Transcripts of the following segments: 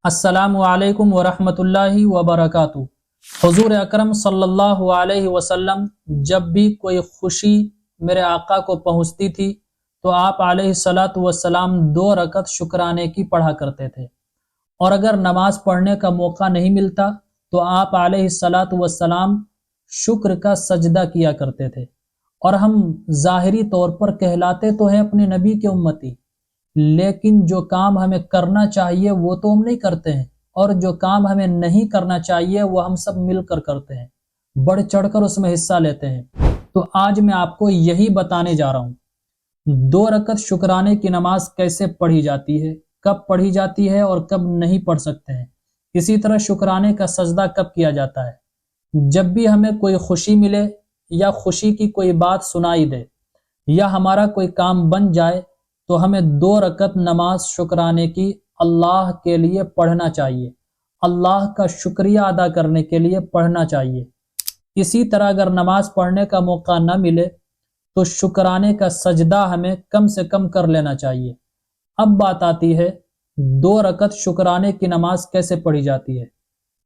السلام علیکم ورحمۃ اللہ وبرکاتہ۔ حضور اکرم صلی اللہ علیہ وسلم جب بھی کوئی خوشی میرے آقا کو پہنچتی تھی تو آپ علیہ الصلاۃ والسلام 2 رکعت شکرانے کی پڑھا کرتے تھے، اور اگر نماز پڑھنے کا موقع نہیں ملتا تو آپ علیہ الصلاۃ والسلام شکر کا سجدہ کیا کرتے تھے۔ اور ہم ظاہری طور پر کہلاتے تو ہیں اپنے نبی کے امتی، لیکن جو کام ہمیں کرنا چاہیے وہ تو ہم نہیں کرتے ہیں، اور جو کام ہمیں نہیں کرنا چاہیے وہ ہم سب مل کر کرتے ہیں، بڑھ چڑھ کر اس میں حصہ لیتے ہیں۔ تو آج میں آپ کو یہی بتانے جا رہا ہوں، 2 رکعت شکرانے کی نماز کیسے پڑھی جاتی ہے، کب پڑھی جاتی ہے اور کب نہیں پڑھ سکتے ہیں۔ اسی طرح شکرانے کا سجدہ کب کیا جاتا ہے۔ جب بھی ہمیں کوئی خوشی ملے یا خوشی کی کوئی بات سنائی دے یا ہمارا کوئی کام بن جائے تو ہمیں 2 رکعت نماز شکرانے کی اللہ کے لیے پڑھنا چاہیے، اللہ کا شکریہ ادا کرنے کے لیے پڑھنا چاہیے۔ اسی طرح اگر نماز پڑھنے کا موقع نہ ملے تو شکرانے کا سجدہ ہمیں کم سے کم کر لینا چاہیے۔ اب بات آتی ہے 2 رکعت شکرانے کی نماز کیسے پڑھی جاتی ہے،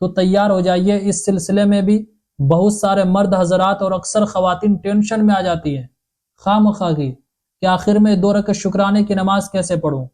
تو تیار ہو جائیے۔ اس سلسلے میں بھی بہت سارے مرد حضرات اور اکثر خواتین ٹینشن میں آ جاتی ہیں خواہ مخواہ کی کہ آخر میں 2 رکعت شکرانے کی نماز کیسے پڑھوں۔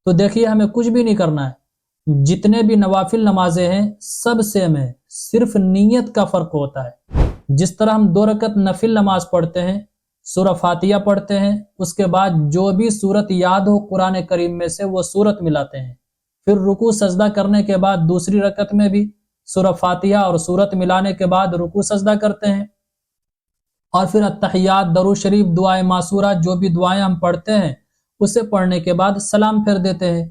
تو دیکھیے، ہمیں کچھ بھی نہیں کرنا ہے، جتنے بھی نوافل نمازیں ہیں سب سیم ہیں، صرف نیت کا فرق ہوتا ہے۔ جس طرح ہم 2 رکعت نفل نماز پڑھتے ہیں، سورہ فاتحہ پڑھتے ہیں، اس کے بعد جو بھی سورت یاد ہو قرآن کریم میں سے وہ سورت ملاتے ہیں، پھر رکوع سجدہ کرنے کے بعد دوسری رکعت میں بھی سورہ فاتحہ اور سورت ملانے کے بعد رکوع سجدہ کرتے ہیں، اور پھر التحیات، درود شریف، دعائے معصورہ، جو بھی دعائیں ہم پڑھتے ہیں اسے پڑھنے کے بعد سلام پھیر دیتے ہیں۔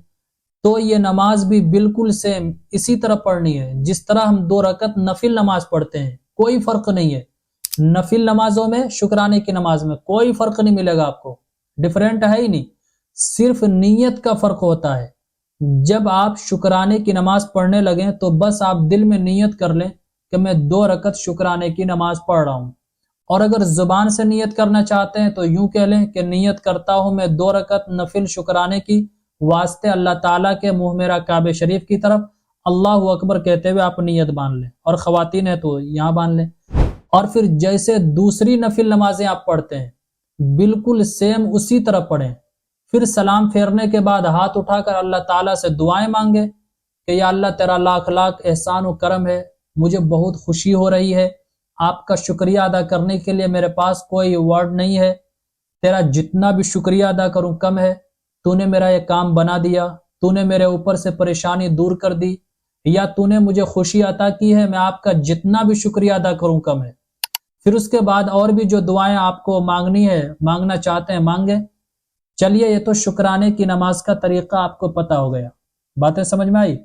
تو یہ نماز بھی بالکل سیم اسی طرح پڑھنی ہے جس طرح ہم 2 رکعت نفل نماز پڑھتے ہیں، کوئی فرق نہیں ہے۔ نفل نمازوں میں شکرانے کی نماز میں کوئی فرق نہیں ملے گا آپ کو، ڈیفرنٹ ہے ہی نہیں، صرف نیت کا فرق ہوتا ہے۔ جب آپ شکرانے کی نماز پڑھنے لگیں تو بس آپ دل میں نیت کر لیں کہ میں 2 رکعت شکرانے کی نماز پڑھ رہا ہوں، اور اگر زبان سے نیت کرنا چاہتے ہیں تو یوں کہہ لیں کہ نیت کرتا ہوں میں 2 رکعت نفل شکرانے کی، واسطے اللہ تعالیٰ کے منہ میرا کعبہ شریف کی طرف اللہ اکبر کہتے ہوئے آپ نیت باندھ لیں، اور خواتین ہیں تو یہاں باندھ لیں۔ اور پھر جیسے دوسری نفل نمازیں آپ پڑھتے ہیں بالکل سیم اسی طرح پڑھیں، پھر سلام پھیرنے کے بعد ہاتھ اٹھا کر اللہ تعالیٰ سے دعائیں مانگیں کہ یا اللہ تیرا لاکھ لاکھ احسان و کرم ہے، مجھے بہت خوشی ہو رہی ہے، آپ کا شکریہ ادا کرنے کے لیے میرے پاس کوئی ورڈ نہیں ہے، تیرا جتنا بھی شکریہ ادا کروں کم ہے، تو نے میرا یہ کام بنا دیا، تو نے میرے اوپر سے پریشانی دور کر دی، یا تو نے مجھے خوشی عطا کی ہے، میں آپ کا جتنا بھی شکریہ ادا کروں کم ہے۔ پھر اس کے بعد اور بھی جو دعائیں آپ کو مانگنی ہے، مانگنا چاہتے ہیں مانگیں۔ چلیے، یہ تو شکرانے کی نماز کا طریقہ آپ کو پتہ ہو گیا، باتیں سمجھ میں آئی۔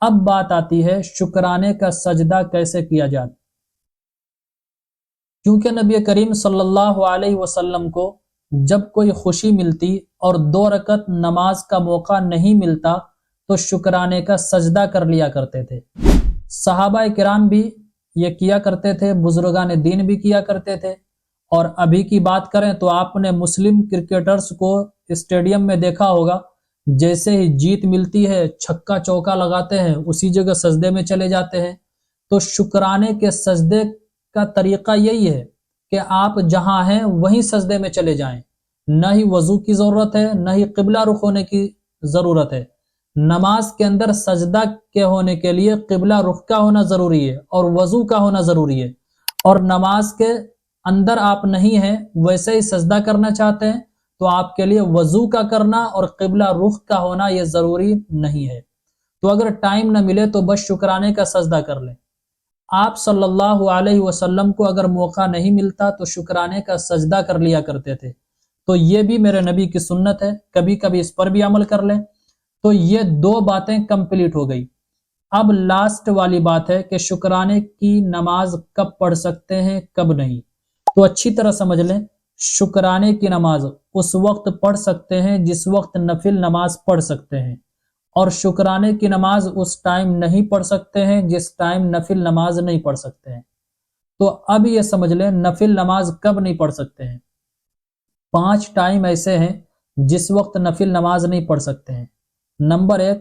اب بات آتی ہے شکرانے کا سجدہ کیسے کیا جاتا۔ کیونکہ نبی کریم صلی اللہ علیہ وسلم کو جب کوئی خوشی ملتی اور 2 رکعت نماز کا موقع نہیں ملتا تو شکرانے کا سجدہ کر لیا کرتے تھے۔ صحابہ کرام بھی یہ کیا کرتے تھے، بزرگان دین بھی کیا کرتے تھے۔ اور ابھی کی بات کریں تو آپ نے مسلم کرکٹرز کو اسٹیڈیم میں دیکھا ہوگا، جیسے ہی جیت ملتی ہے چھکا چوکا لگاتے ہیں، اسی جگہ سجدے میں چلے جاتے ہیں۔ تو شکرانے کے سجدے کا طریقہ یہی ہے کہ آپ جہاں ہیں وہیں سجدے میں چلے جائیں، نہ ہی وضو کی ضرورت ہے نہ ہی قبلہ رخ ہونے کی ضرورت ہے۔ نماز کے اندر سجدہ کے ہونے کے لیے قبلہ رخ کا ہونا ضروری ہے اور وضو کا ہونا ضروری ہے، اور نماز کے اندر آپ نہیں ہیں، ویسے ہی سجدہ کرنا چاہتے ہیں تو آپ کے لیے وضو کا کرنا اور قبلہ رخ کا ہونا یہ ضروری نہیں ہے۔ تو اگر ٹائم نہ ملے تو بس شکرانے کا سجدہ کر لیں۔ آپ صلی اللہ علیہ وسلم کو اگر موقع نہیں ملتا تو شکرانے کا سجدہ کر لیا کرتے تھے۔ تو یہ بھی میرے نبی کی سنت ہے، کبھی کبھی اس پر بھی عمل کر لیں۔ تو یہ 2 باتیں کمپلیٹ ہو گئی۔ اب لاسٹ والی بات ہے کہ شکرانے کی نماز کب پڑھ سکتے ہیں کب نہیں۔ تو اچھی طرح سمجھ لیں، شکرانے کی نماز اس وقت پڑھ سکتے ہیں جس وقت نفل نماز پڑھ سکتے ہیں، اور شکرانے کی نماز اس ٹائم نہیں پڑھ سکتے ہیں جس ٹائم نفل نماز نہیں پڑھ سکتے ہیں۔ تو اب یہ سمجھ لیں نفل نماز کب نہیں پڑھ سکتے ہیں۔ 5 ٹائم ایسے ہیں جس وقت نفل نماز نہیں پڑھ سکتے ہیں۔ نمبر 1